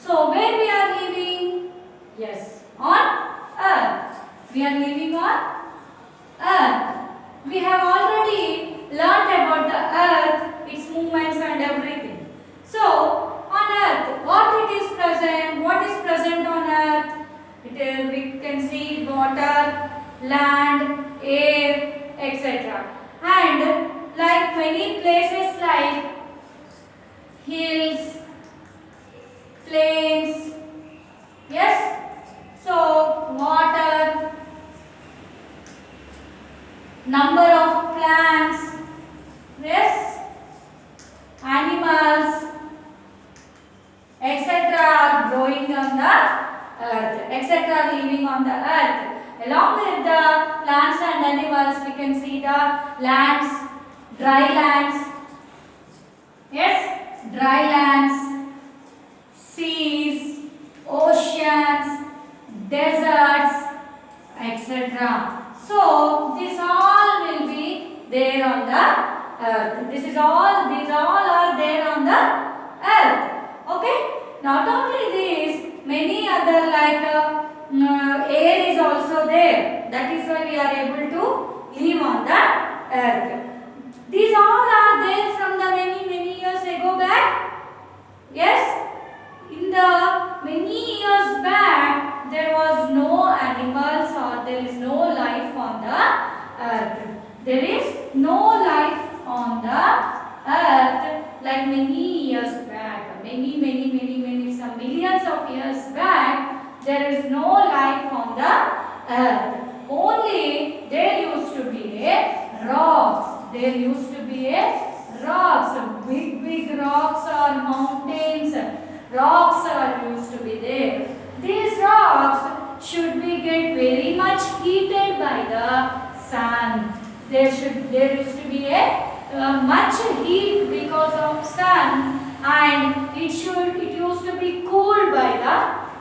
So where we are living? Yes, on earth. We are living on earth. We have already learnt about the earth, its movements and everything. So on earth, what it is present? What is present on earth? It is, we can see water, land, air, etc. And like many places like hills, plains, yes, so water, number of plants, yes, animals, etc. are growing on the earth, etc. living on the earth. Along with the plants and animals, we can see the lands, dry lands, yes, dry lands, seas, oceans, deserts, etc. So this all will be there on the earth. These all are there on the earth. Okay. Not only these, many other like air is also there. That is why we are able to live on the earth. These all are there from the many years ago back. Yes. In the many years back, there was no animals or there is no life on the earth. There is no life on the earth like many years back. Many, some millions of years back, there is no life on the earth. Only there used to be a rocks. There used to be a rocks, big rocks or mountains. Rocks are used to be there. These rocks should be get very much heated by the sun. There used to be a much heat because of sun, and it used to be cooled by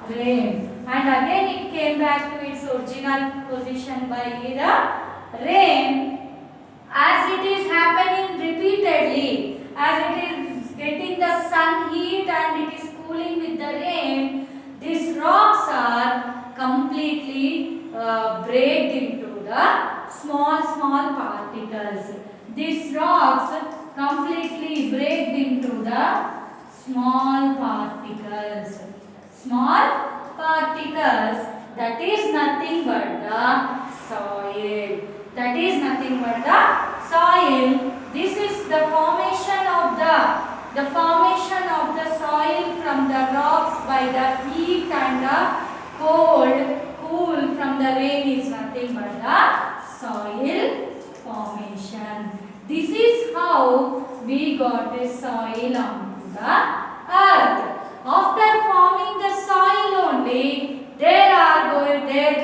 the rain. And again it came back to its original position by the rain. As it is happening repeatedly, as it is getting the sun heat and it is cooling with the rain, these rocks are completely break into the small particles. These rocks completely break into the small particles. Small particles, that is nothing but the soil. That is nothing but the soil. This is the formation of the soil from the rocks by the heat and the cool from the rain is nothing but the soil formation. This is how we got a soil onto the earth. After forming the soil only, there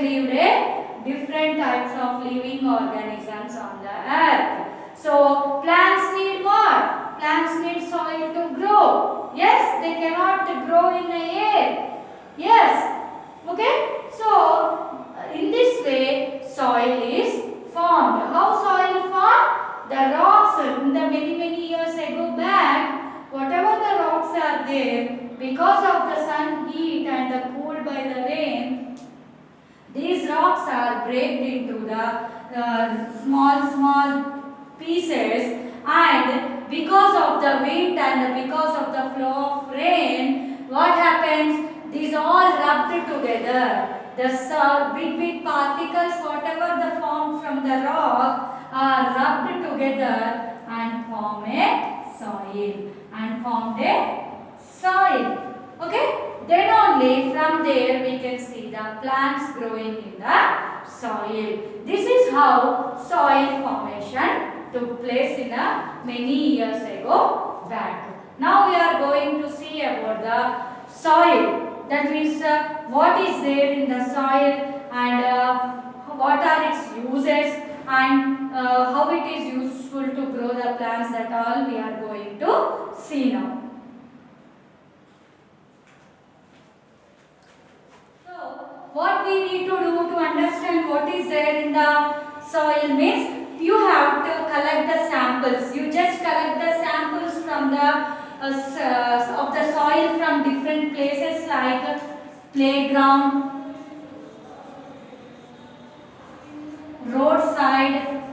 lived a different types of living organisms on the earth. So plants need what? Plants need soil to grow. Yes, they cannot grow in the air. Yes. Okay. So in this way, soil is formed. How soil formed? The rocks in the many years ago back, whatever the rocks are there, because of the sun heat and the cool by the rain, these rocks are break into the small pieces, and because of the wind and because of the flow of rain, what happens? These all rubbed together. The big particles, whatever the formed from the rock, are rubbed together and form a soil. Okay? Then only from there we can see the plants growing in the soil. This is how soil formation took place in many years ago back. Now we are going to see about the soil. That means what is there in the soil and what are its uses and how it is useful to grow the plants. That all we are going to see now. What we need to do to understand what is there in the soil means you have to collect the samples. You just collect the samples from the of the soil from different places playground, roadside,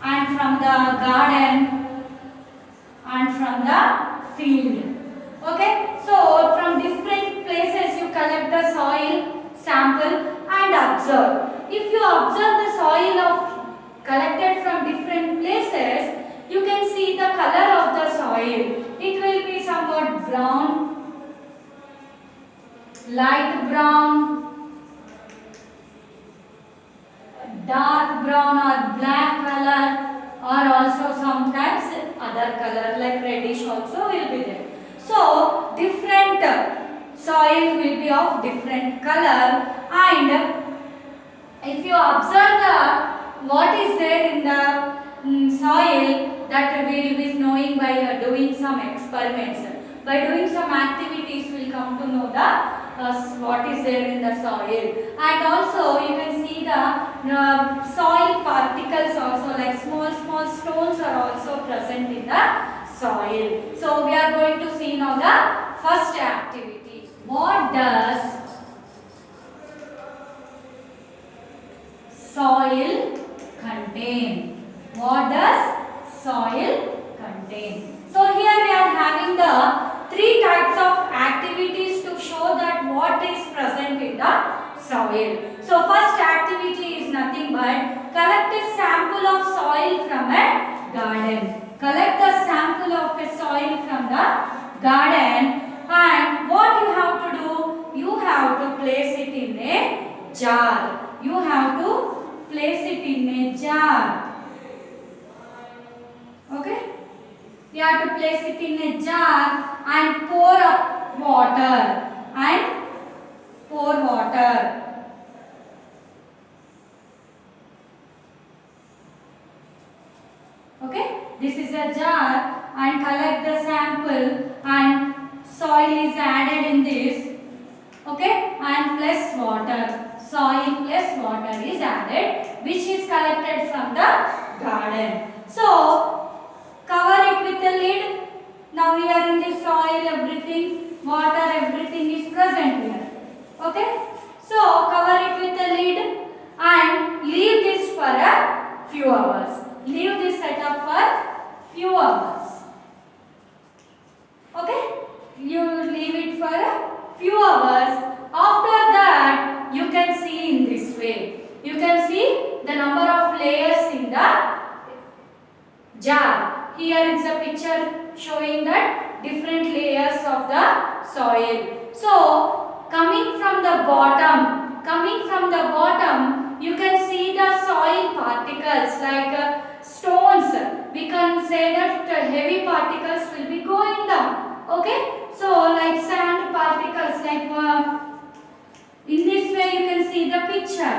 and from the garden, and from the field. Okay, so from different places you collect the soil sample and observe. If you observe the soil collected from different places, you can see the color of the soil. It will be somewhat brown, light brown, dark brown or black color, or also sometimes other color like reddish also will be there. So different soil will be of different color, and if you observe what is there in the soil, that we will be knowing by doing some experiments. By doing some activities, we will come to know the what is there in the soil. And also you can see the soil particles also, like small stones are also present in the soil. So we are going to see now the first activity. What does soil contain? What does soil contain? So here we are having the three types of activities to show that what is present in the soil. So first activity is nothing but collect a sample of soil from a garden. Collect the sample of a soil from the garden, and what you have to do? You have to place it in a jar. You have to place it in a jar. Okay? You have to place it in a jar and pour up water. And pour water. Okay? This is a jar, and collect the sample, and soil is added in this. Okay? And plus water. Soil plus water is added, which is collected from the garden. So cover it with a lid. Now here in the soil, everything, water, everything is present here. Okay? So cover it with a lid and leave this for a few hours. Leave this setup for few hours. Okay? You leave it for a few hours. After that, you can see in this way. You can see the number of layers in the jar. Here is a picture showing that different layers of the soil. So coming from the bottom, you can see the soil particles like stones. We can say that heavy particles will be going down. Okay? So like sand particles, like in this way you can see the picture.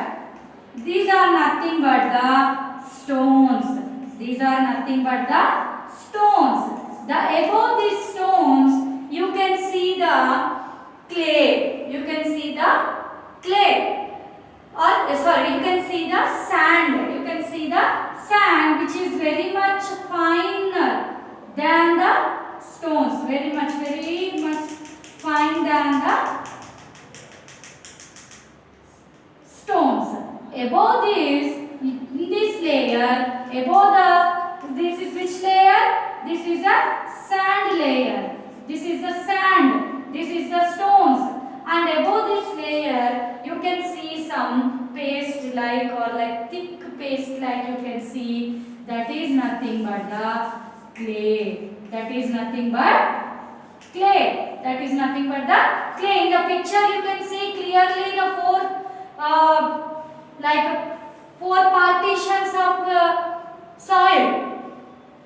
These are nothing but the stones. These are nothing but the stones. Above these stones, you can see the clay. You can see the clay. Or sorry, you can see the sand. You can see the sand, which is very much finer than the stones. Very much fine than the stones. Above this, in this layer, this is which layer? This is a sand layer. This is the sand. This is the stones. And above this layer, you can see some paste like, or like thick paste like you can see. That is nothing but the clay. That is nothing but clay. That is nothing but the clay. In the picture, you can see clearly the four partitions of soil.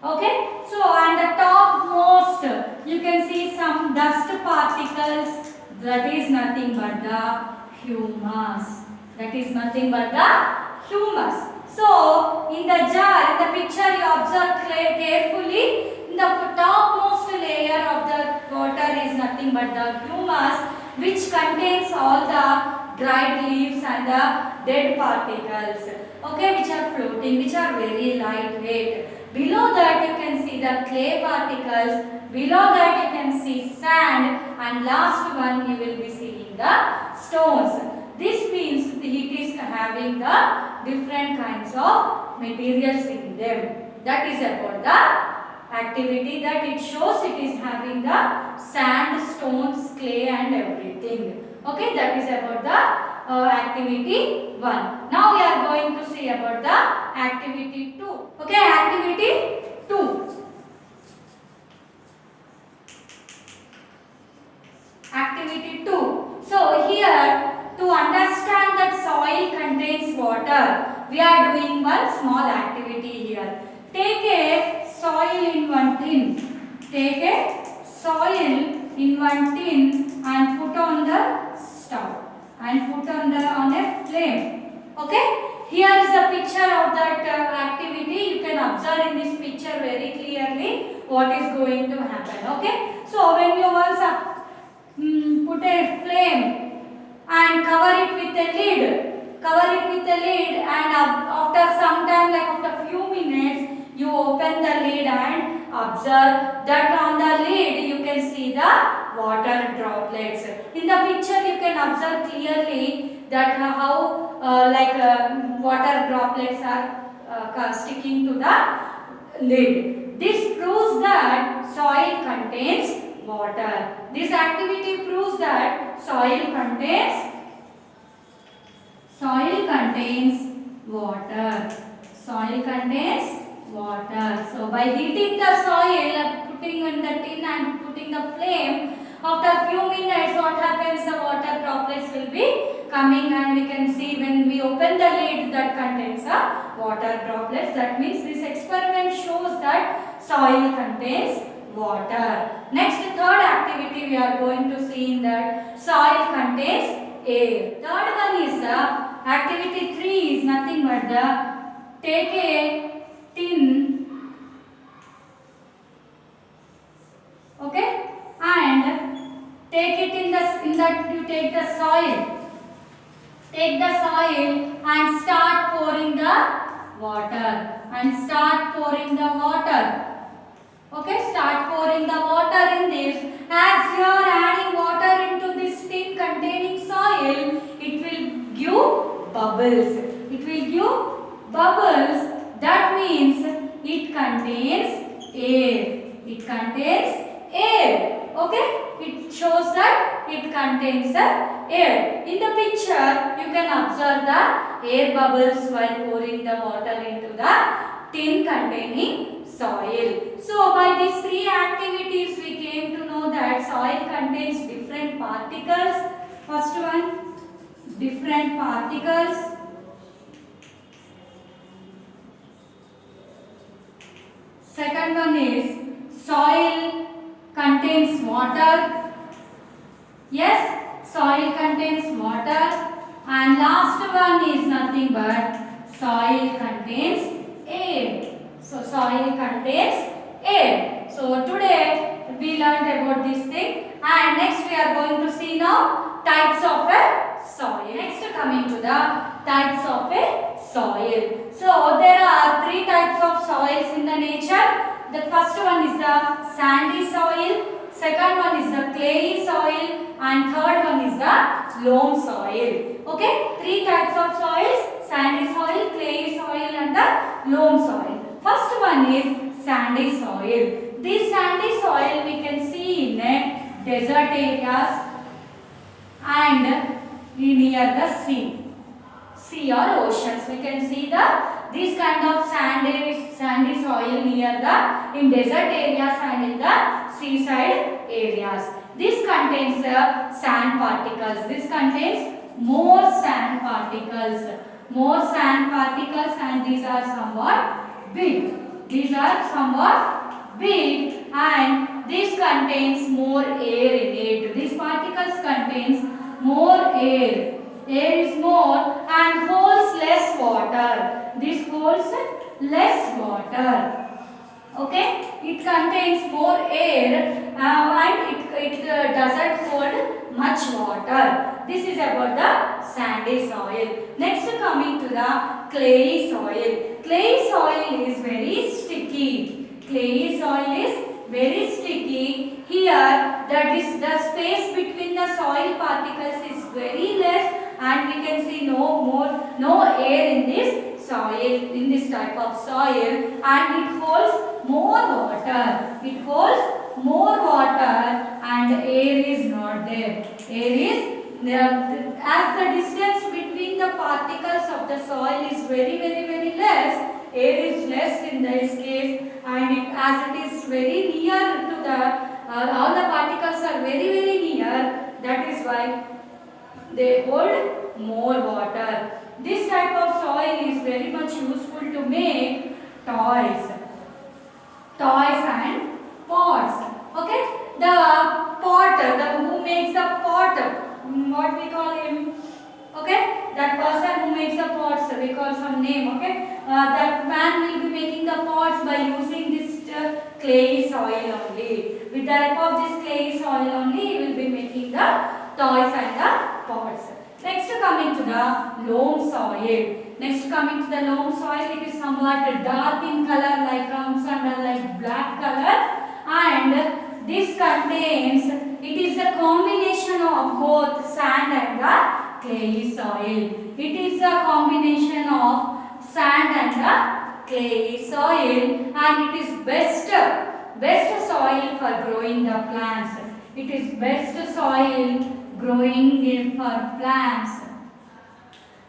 Okay, so on the topmost you can see some dust particles. That is nothing but the humus. That is nothing but the humus. So in the jar, in the picture, you observe carefully. In the topmost layer of the water is nothing but the humus, which contains all the dried leaves and the dead particles. Okay, which are floating, which are very lightweight. Below that you can see the clay particles. Below that you can see sand, and and last one you will be seeing the stones. This means it is having the different kinds of materials in them. That is about the activity, that it shows it is having the sand, stones, clay and everything. Okay, that is about the activity 1. Now we are going to see about the activity 2. Okay, activity 2. Activity 2. So here, to understand that soil contains water, we are doing one small activity here. Take a soil in one tin. Take a soil in one tin and put on the stove and put on a flame. Okay? Here is the picture of that activity. You can observe in this picture very clearly what is going to happen. Okay? So when you also put a flame and cover it with a lid. Cover it with a lid, and after some time, like after few minutes, you open the lid and observe that on the lid you can see the water droplets. In the picture you can observe clearly that how water droplets are sticking to the lid. This proves that soil contains water. This activity proves that soil contains water. Soil contains water. So by heating the soil, putting in the tin and putting the flame, after few minutes what happens, the water droplets will be coming, and we can see when we open the lid that contains water droplets. That means this experiment shows that soil contains water. Next, third activity we are going to see in that soil contains air. Third one is activity 3 is nothing but take a tin, okay, and take it in that you take the soil. Take the soil and start pouring the water. Okay, start pouring the water in this. As you are adding water into this tin containing soil, it will give bubbles. That means it contains air. Okay, it shows that it contains air. In the picture, you can observe the air bubbles while pouring the water into the tin containing soil. So by these 3 activities we came to know that soil contains different particles. First one, different particles. Second one is soil contains water. Yes, soil contains water. And last one is nothing but soil contains air. So soil contains air. So today we learned about this thing, and next we are going to see now types of a soil. Next, coming to the types of a soil. So there are 3 types of soils in the nature. The first one is the sandy soil, second one is the clayey soil, and third one is the loam soil. Okay, 3 types of soils: sandy soil, clayey soil and the loam soil. First one is sandy soil. This sandy soil we can see in desert areas and near the sea or oceans. We can see this kind of sandy soil near in desert areas and in the seaside areas. This contains sand particles. This contains more sand particles, and these are somewhat big. And this contains more air in it. These particles contains more air. Air is more and holds less water. This holds less water. Okay, it contains more air and it doesn't hold much water. This is about the sandy soil. Next, coming to the clayey soil. Clayey soil is very sticky. here the space between the soil particles is very less, and we can see no air in this soil, in this type of soil, and it holds more water. It holds more water and air is not there. Air is as the distance between the particles of the soil is very less, air is less in this case, and as it is very near to the all the particles are very near, that is why they hold more water. This type of soil is very much useful to make toys and pots. Okay, the potter, the who makes the pot, what we call him? Okay, that person who makes the pots, we call some name. Okay, that man will be making the pots by using this clayey soil only. With the help of this clayey soil only, he will be making the toys and the pots. Next, coming to the loam soil. Next, coming to the loam soil, it is somewhat dark in color, like comes under like black color, and this contains, it is a combination of both sand and the clayey soil. It is a combination of sand and the clayey soil, and it is best soil for growing the plants. It is best soil growing for plants,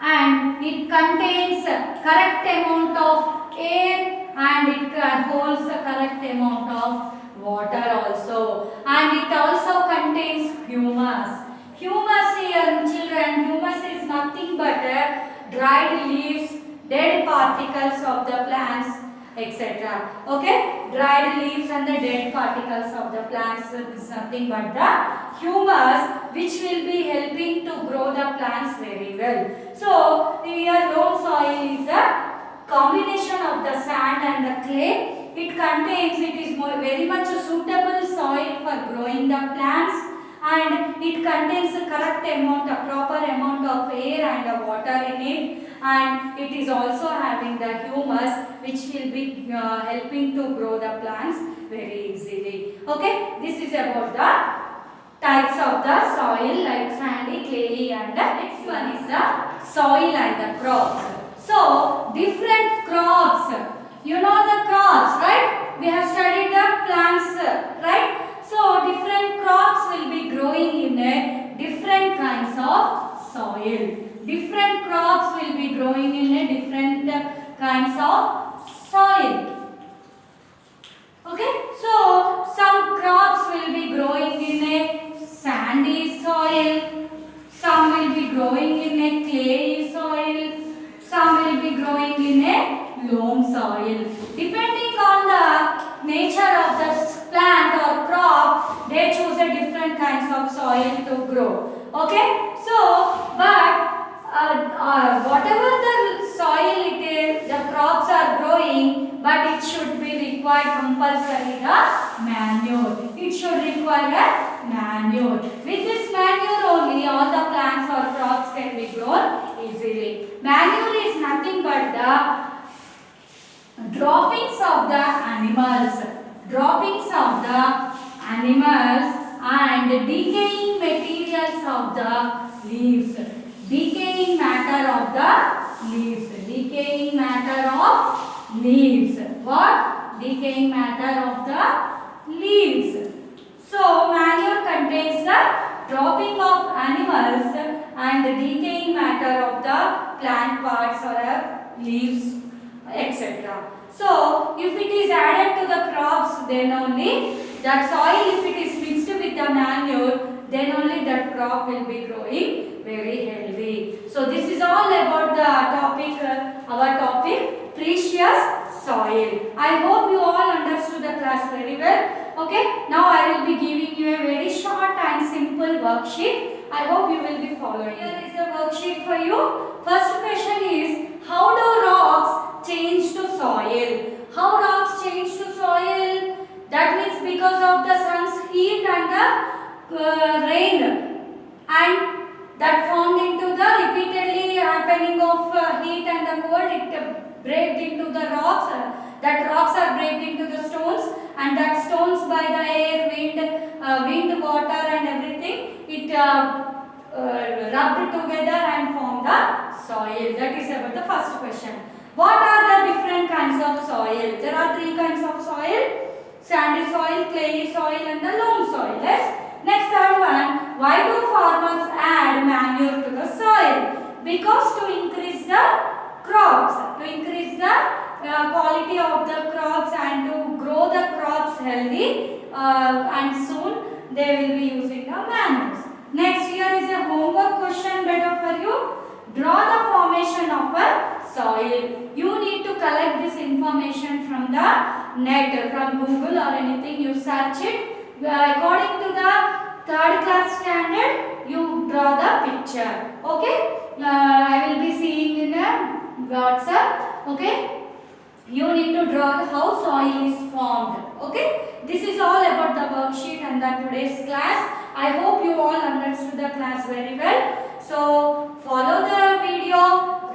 and it contains correct amount of air, and it holds the correct amount of water also, and it also contains humus. Humus here, children, humus is nothing but dried leaves, dead particles of the plants, etc. Okay, dried leaves and the dead particles of the plants is nothing but the humus, which will be helping to grow the plants very well. So here loam soil is a combination of the sand and the clay. It contains, it is very much a suitable soil for growing the plants, and it contains a correct amount, a proper amount of air and water in it, and it is also having the humus, which will be helping to grow the plants very easily. Okay, this is about the types of the soil like sandy, clayey, and the next one is the soil and the crops. So different crops, you know the crops, right? We have studied the plants, right? So different crops will be growing in a different kinds of soil. Different crops will be growing in a different kinds of soil. Okay, so some crops will be growing in a sandy soil, some will be growing in a clayey soil, some will be growing in a loam soil. Depending on the nature of the plant or crop, they choose a different kinds of soil to grow. Okay, so but whatever the soil it is, the crops are growing, but it should be required compulsory the manure. It should require a manure. With this manure only, all the plants or crops can be grown easily. Manure is nothing but the droppings of the animals. Droppings of the animals and decaying materials of the leaves. Decaying matter of the leaves. Decaying matter of leaves. What? Decaying matter of the leaves. So manure contains the dropping of animals and the decaying matter of the plant parts or leaves, etc. So if it is added to the crops, then only that soil, if it is mixed with the manure, then only that crop will be growing very healthy. So this is all about the topic, our topic, precious soil. I hope you all understood the class very well. Okay, now I will be giving you a very short and simple worksheet. I hope you will be following. Here is the worksheet for you. First question is, how do rocks change to soil? How rocks change to soil? That means because of the sun's heat and the rain, and that formed into the repeatedly happening of heat and the cold, it breaks into the rocks. that rocks are break into the stones, and that stones by the air, wind, water and everything, it rubbed together and formed the soil. That is about the first question. What are the different kinds of soil? There are three kinds of soil: sandy soil, clayey soil and the loam soil. Yes. Next, third one, why do farmers add manure to the soil? Because to increase the crops, to increase the quality of the crops and to grow the crops healthy, and soon they will be using the manures. Next, here is a homework question better for you. Draw the formation of a soil. You need to collect this information from the net, from Google or anything. You search it. According to the third class standard, you draw the picture. Okay? I will be seeing in a WhatsApp. Okay? You need to draw how soil is formed. Okay? This is all about the worksheet and the today's class. I hope you all understood the class very well. So, follow the video,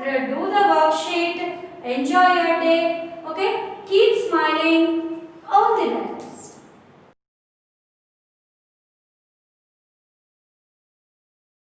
do the worksheet, enjoy your day. Okay? Keep smiling. All the best.